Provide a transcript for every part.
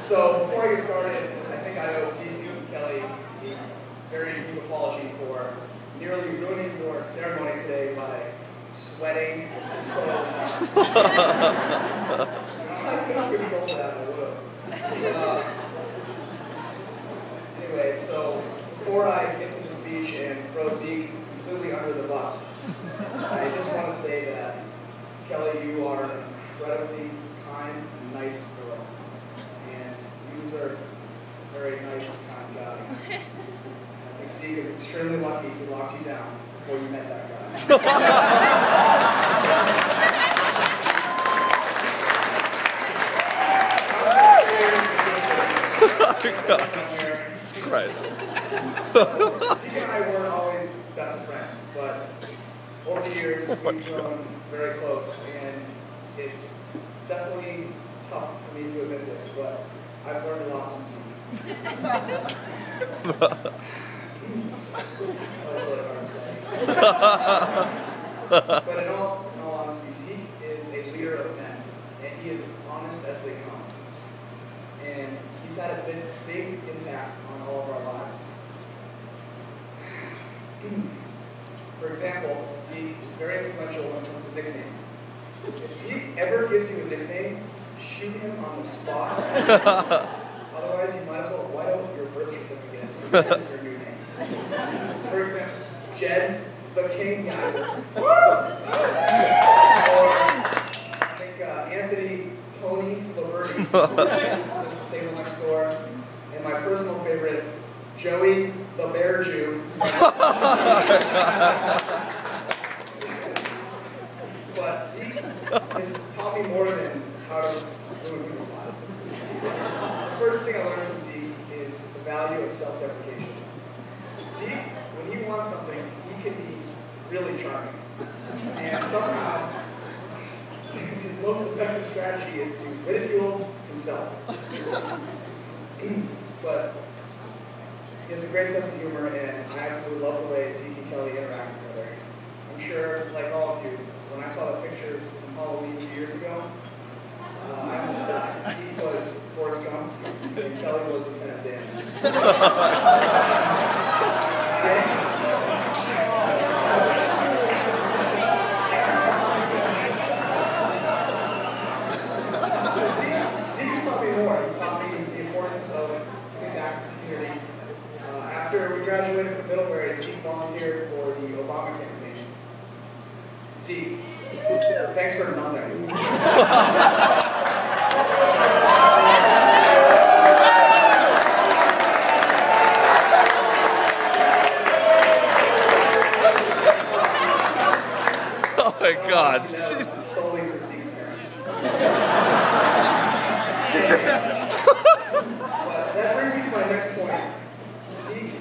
So before I get started, I think I owe Steve and Kelly a very deep apology for nearly ruining your ceremony today by sweating so hard. I couldn't control that, I would have. Anyway, so before I get to the speech and throw Zeke completely under the bus, I just want to say that, Kelly, you are an incredibly kind and nice girl. And you are a very nice and kind guy. And I think Zeke is extremely lucky he locked you down before you met that guy. Jesus Christ. Zeke and I weren't always best friends, but over the years we've grown very close, and it's definitely tough for me to admit this, but I've learned a lot from Zeke. That's really hard to say. But in all honesty, Zeke is a leader of men, and he is as honest as they come. And he's had a big impact on all of our lives. For example, Zeke is very influential when it comes to nicknames. If Zeke ever gives you a nickname, shoot him on the spot. Otherwise, you might as well white out your birth certificate because that is your new name. For example, Jed the King Geyser. Or I think Anthony Pony Liberty, just the table next door. And my personal favorite, Joey the Bear Jew. But Zeke has taught me more than how to ruin people's lives. The first thing I learned from Zeke is the value of self-deprecation. Zeke, when he wants something, he can be really charming. And somehow, his most effective strategy is to ridicule himself. But he has a great sense of humor, and I absolutely love the way Zeke and Kelly interact together. I'm sure, like all of you, when I saw the pictures from Halloween 2 years ago, I almost died. Zeke was Forrest Gump, and Kelly was Lieutenant Dan. Zeke's taught me more. He taught me the importance of giving back to the community. After we graduated from Middlebury, Zeke volunteered for the Obama campaign. Zeke, thanks for nothing. Oh my God. Jesus. Solely for Zeke's parents. But that brings me to my next point. Zeke,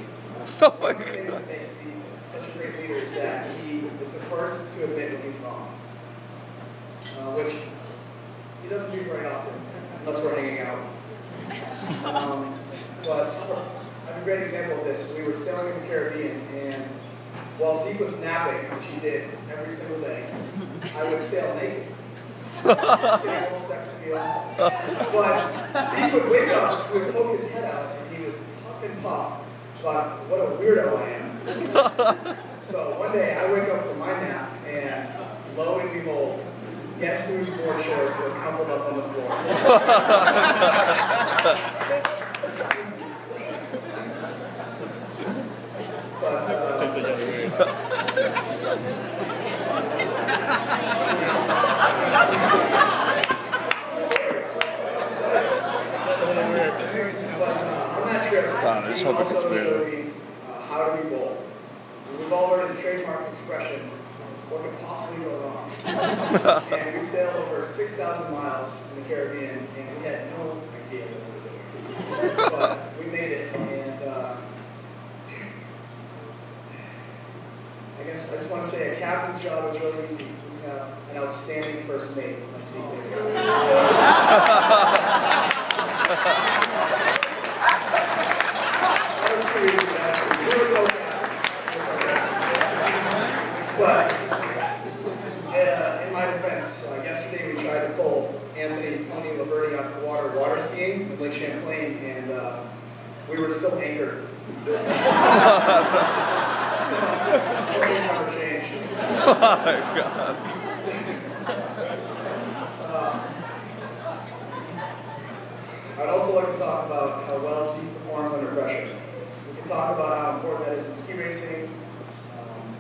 one of the things that makes Zeke such a great leader is that he is the first to admit when he's wrong. Which he doesn't do very often, unless we're hanging out. But I have a great example of this. We were sailing in the Caribbean, and while Zeke was napping, which he did every single day, I would sail naked. Just getting a little sex appeal. But Zeke would wake up, he would poke his head out, and he would puff and puff about what a weirdo I am. So one day I wake up from my nap, and lo and behold, guess whose board shorts were crumpled up on the floor? But, on that trip, Zeke also showed me how to be bold. We've all heard his trademark expression, what could possibly go wrong? And we sailed over 6,000 miles in the Caribbean, and we had no idea what we were doing. But we made it, and I guess I just want to say a captain's job is really easy. We have an outstanding first mate, like Zeke is. That was pretty easy, guys. We were both captains. But in my defense, yesterday we tried tried to pull Anthony Tony Liberty out of the water skiing in Lake Champlain, and we were still anchored. Some things never change. Oh my God. I'd also like to talk about how well Zeke performs under pressure. We can talk about how important that is in ski racing,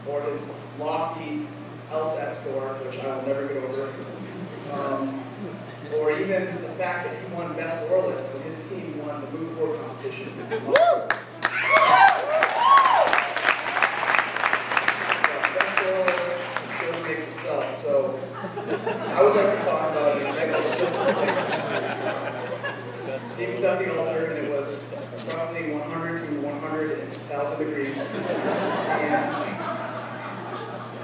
or his lofty LSAT score, which I will never get over, or even the fact that he won Best Oralist when his team won the moot court competition. Best Oralist sure makes itself, so I would like to talk about an example of just the place. He was at the altar, and it was roughly 100 to 100,000 degrees. And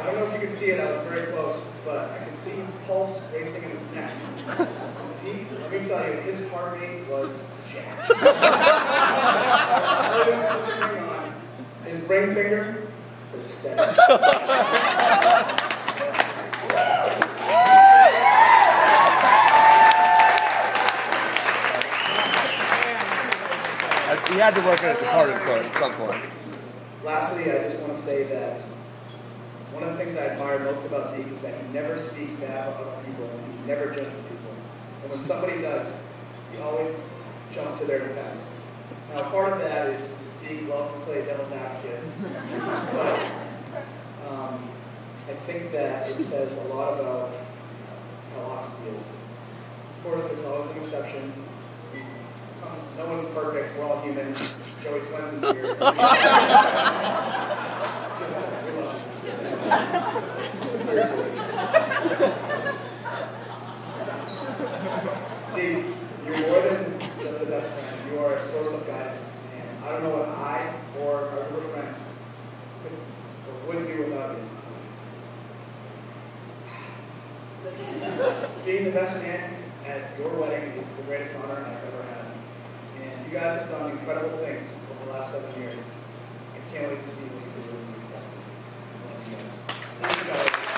I don't know if you can see it, I was very close, but I could see his pulse racing in his neck. And see, let me tell you, his heart rate was jacked. His ring finger was steady. He had to work at the Tarberry court at some point. Lastly, I just want to say that one of the things I admire most about Zeke is that he never speaks bad about other people and he never judges people. And when somebody does, he always jumps to their defense. Now, part of that is Zeke loves to play devil's advocate, but I think that it says a lot about how honest he is. Of course, there's always an exception. No one's perfect, we're all human. Joey Swenson's here. Just we love him. Seriously. See, you're more than just a best friend. You are a source of guidance. And I don't know what I or our group of friends could or would do without you. Being the best man at your wedding is the greatest honor I've ever had. And you guys have done incredible things over the last 7 years. I can't wait to see what you do in the next 7. I love you guys. See you guys.